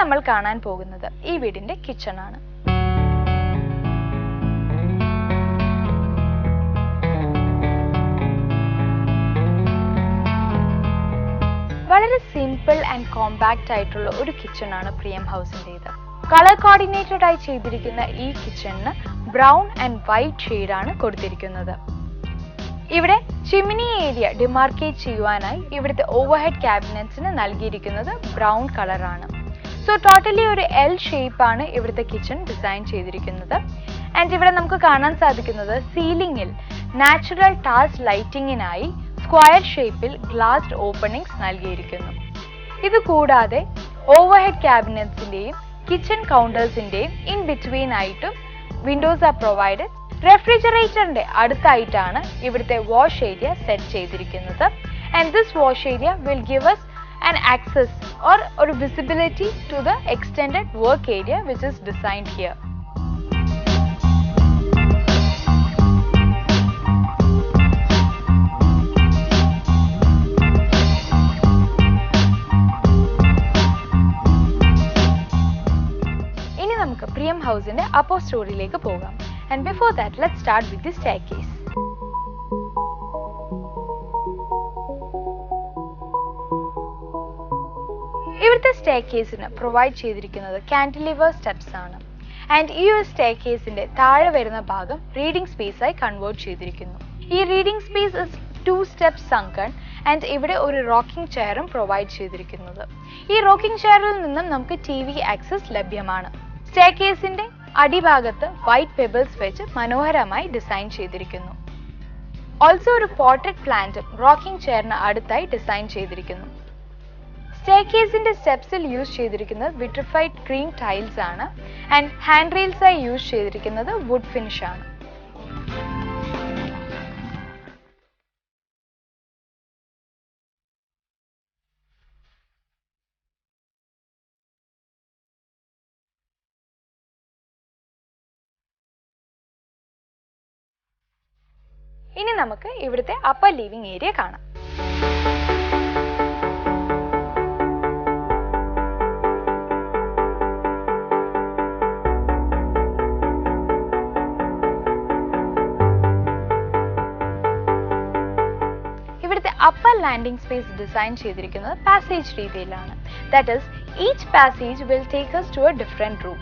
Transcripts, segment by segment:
നമ്മൾ കാണാൻ പോകുന്നത് ഈ വീടിന്റെ കിച്ചൺ ആണ്. വളരെ സിമ്പിൾ ആൻഡ് കോമ്പാക്റ്റ് ആയിട്ടുള്ള ഒരു കിച്ചൺ ആണ് പ്രിയം ഹൗസിൻ്റെത്. കളർ കോർഡിനേറ്റഡ് ആയി ചെയ്തിരിക്കുന്ന ഈ കിച്ചണിന് ബ്രൗൺ ആൻഡ് വൈറ്റ് ഷെയ്ഡ് ആണ് കൊടുത്തിരിക്കുന്നത്. ഇവിടെ ചിമ്മിനി ഏരിയ ഡിമാർക്കേറ്റ് ചെയ്യുവാനായി ഇവിടുത്തെ ഓവർഹെഡ് ക്യാബിനറ്റ്സിന് നൽകിയിരിക്കുന്നത് ബ്രൗൺ കളറാണ്. സോ ടോട്ടലി ഒരു എൽ ഷേപ്പ് ആണ് ഇവിടുത്തെ കിച്ചൺ ഡിസൈൻ ചെയ്തിരിക്കുന്നത്. ആൻഡ് ഇവിടെ നമുക്ക് കാണാൻ സാധിക്കുന്നത് സീലിംഗിൽ നാച്ചുറൽ ടാസ് ലൈറ്റിങ്ങിനായി സ്ക്വയർ ഷേപ്പിൽ ഗ്ലാസ്ഡ് ഓപ്പണിംഗ്സ് നൽകിയിരിക്കുന്നു. ഇത് കൂടാതെ ഓവർഹെഡ് ക്യാബിനറ്റ്സിന്റെയും കിച്ചൺ കൗണ്ടേഴ്സിന്റെയും ഇൻ ബിറ്റ്വീൻ ആയിട്ടും വിൻഡോസ് ആർ പ്രൊവൈഡഡ്. റെഫ്രിജറേറ്ററിന്റെ അടുത്തായിട്ടാണ് ഇവിടുത്തെ വാഷ് ഏരിയ സെറ്റ് ചെയ്തിരിക്കുന്നത്. And this wash area will give us an access or a visibility to the extended work area which is designed here. ഇനി നമുക്ക് പ്രിയം ഹൗസിന്റെ upper സ്റ്റോറിയിലേക്ക് പോകാം. And before that, let's start with the staircase. ഇവിടുത്തെ സ്റ്റെയർകേസിന് provide ചെയ്തിരിക്കുന്നത് cantilever steps ആണ്. And ഈ ഒരു സ്റ്റെയർകേസിന്റെ താഴെ വരുന്ന ഭാഗം റീഡിംഗ് സ്പേസ് ആയി കൺവേർട്ട് ചെയ്തിരിക്കുന്നു. ഈ reading space is 2 steps sunken and ഇവിടെ ഒരു റോക്കിംഗ് ചെയറും പ്രൊവൈഡ് ചെയ്തിരിക്കുന്നത്. ഈ റോക്കിംഗ് ചെയറിൽ നിന്നും നമുക്ക് TV ആക്സസ് ലഭ്യമാണ്. സ്റ്റെയർകേസിന്റെ അടിഭാഗത്ത് വൈറ്റ് പെബിൾസ് വെച്ച് മനോഹരമായി ഡിസൈൻ ചെയ്തിരിക്കുന്നു. ഓൾസോ ഒരു പോട്ടഡ് പ്ലാന്റും റോക്കിംഗ് ചെയറിന് അടുത്തായി ഡിസൈൻ ചെയ്തിരിക്കുന്നു. സ്റ്റെയർകേസിന്റെ സ്റ്റെപ്സിൽ യൂസ് ചെയ്തിരിക്കുന്നത് വിട്രിഫൈഡ് ക്രീം ടൈൽസ് ആണ്. ആൻഡ് ഹാൻഡ് റെയിൽസ് ആയി യൂസ് ചെയ്തിരിക്കുന്നത് വുഡ് ഫിനിഷ് ആണ്. ഇനി നമുക്ക് ഇവിടുത്തെ അപ്പർ ലിവിംഗ് ഏരിയ കാണാം. ഇവിടുത്തെ അപ്പർ ലാൻഡിംഗ് സ്പേസ് ഡിസൈൻ ചെയ്തിരിക്കുന്നത് പാസേജ് രീതിയിലാണ്. That is each passage will take us to a different room.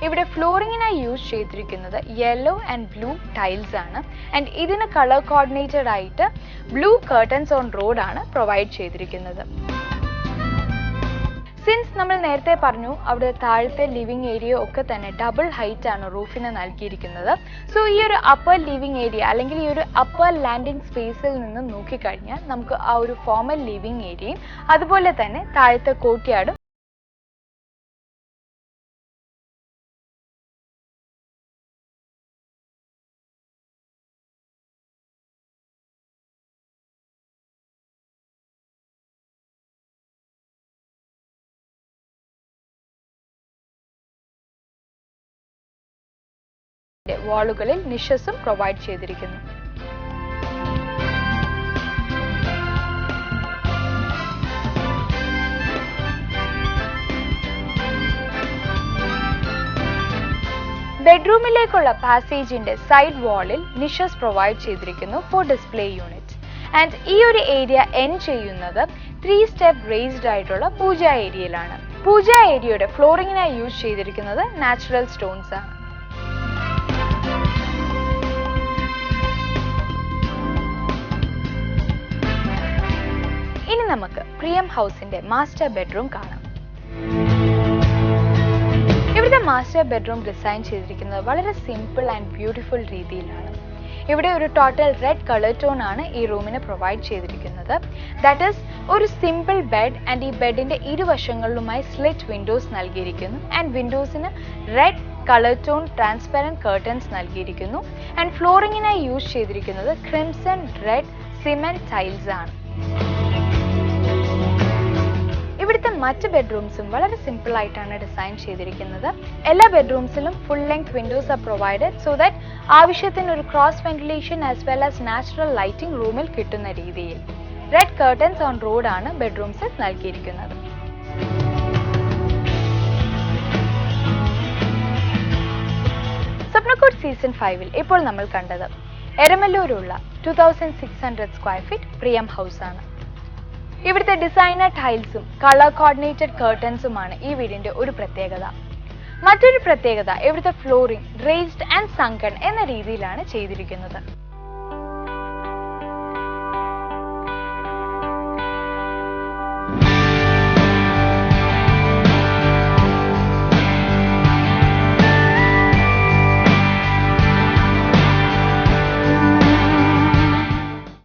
ഇവിടെ ഫ്ലോറിങ്ങിനായി യൂസ് ചെയ്തിരിക്കുന്നത് യെല്ലോ ആൻഡ് ബ്ലൂ ടൈൽസ് ആണ്. ആൻഡ് ഇതിന് കളർ കോർഡിനേറ്റഡ് ആയിട്ട് ബ്ലൂ കർട്ടൻസ് ഓൺ റോഡ് ആണ് പ്രൊവൈഡ് ചെയ്തിരിക്കുന്നത്. സിൻസ് നമ്മൾ നേരത്തെ പറഞ്ഞു അവിടെ താഴത്തെ ലിവിംഗ് ഏരിയ ഒക്കെ തന്നെ ഡബിൾ ഹൈറ്റ് ആണ് റൂഫിന് നൽകിയിരിക്കുന്നത്. സോ ഈ ഒരു അപ്പർ ലിവിംഗ് ഏരിയ അല്ലെങ്കിൽ ഈ ഒരു അപ്പർ ലാൻഡിംഗ് സ്പേസിൽ നിന്ന് നോക്കിക്കഴിഞ്ഞാൽ നമുക്ക് ആ ഒരു ഫോമൽ ലിവിംഗ് ഏരിയയും അതുപോലെ തന്നെ താഴത്തെ കോർട്ട്യാർഡും വാളുകളിൽ നിഷസും പ്രൊവൈഡ് ചെയ്തിരിക്കുന്നു. ബെഡ്റൂമിലേക്കുള്ള പാസേജിന്റെ സൈഡ് വാളിൽ നിഷസ് പ്രൊവൈഡ് ചെയ്തിരിക്കുന്നു ഫോർ ഡിസ്പ്ലേ യൂണിറ്റ്. ആൻഡ് ഈ ഒരു ഏരിയ എൻഡ് ചെയ്യുന്നത് 3 step റേസ്ഡ് ആയിട്ടുള്ള പൂജ ഏരിയയിലാണ്. പൂജ ഏരിയയുടെ ഫ്ലോറിങ്ങിനായി യൂസ് ചെയ്തിരിക്കുന്നത് നാച്ചുറൽ സ്റ്റോൺസ് ആണ്. ഇനി നമുക്ക് പ്രിയം ഹൗസിന്റെ മാസ്റ്റർ ബെഡ്റൂം കാണാം. ഇവിടുത്തെ മാസ്റ്റർ ബെഡ്റൂം ഡിസൈൻ ചെയ്തിരിക്കുന്നത് വളരെ സിമ്പിൾ ആൻഡ് ബ്യൂട്ടിഫുൾ രീതിയിലാണ്. ഇവിടെ ഒരു ടോട്ടൽ റെഡ് കളർ ടോൺ ആണ് ഈ റൂമിന് പ്രൊവൈഡ് ചെയ്തിരിക്കുന്നത്. ദാറ്റ് ഈസ് ഒരു സിമ്പിൾ ബെഡ് ആൻഡ് ഈ ബെഡിന്റെ ഇരുവശങ്ങളിലുമായി സ്ലിറ്റ് വിൻഡോസ് നൽകിയിരിക്കുന്നു. ആൻഡ് വിൻഡോസിന് red colour tone transparent curtains നൽകിയിരിക്കുന്നു. ആൻഡ് ഫ്ലോറിങ്ങിനായി യൂസ് ചെയ്തിരിക്കുന്നത് ക്രിംസൺ റെഡ് സിമെന്റ് ടൈൽസ് ആണ്. ഇവിടുത്തെ മറ്റ് ബെഡ്റൂംസും വളരെ സിമ്പിൾ ആയിട്ടാണ് ഡിസൈൻ ചെയ്തിരിക്കുന്നത്. എല്ലാ ബെഡ്റൂംസിലും full length windows are provided so that ആവശ്യത്തിന് ഒരു cross ventilation as well as natural lighting റൂമിൽ കിട്ടുന്ന രീതിയിൽ. റെഡ് കർട്ടൻസ് ഓൺ റോഡ് ആണ് ബെഡ്റൂംസ് നൽകിയിരിക്കുന്നത്. സ്വപ്നക്കൂട് സീസൺ 5-ൽ ഇപ്പോൾ നമ്മൾ കണ്ടത് എരമല്ലൂരുള്ള 2600 സ്ക്വയർ ഫീറ്റ് പ്രിയം ഹൗസ് ആണ്. ഇവിടുത്തെ ഡിസൈനർ ടൈൽസും കളർ കോർഡിനേറ്റഡ് കർട്ടൻസുമാണ് ഈ വീടിന്റെ ഒരു പ്രത്യേകത. മറ്റൊരു പ്രത്യേകത ഇവിടുത്തെ ഫ്ലോറിംഗ് റേസ്ഡ് ആൻഡ് സങ്കൺ എന്ന രീതിയിലാണ് ചെയ്തിരിക്കുന്നത്.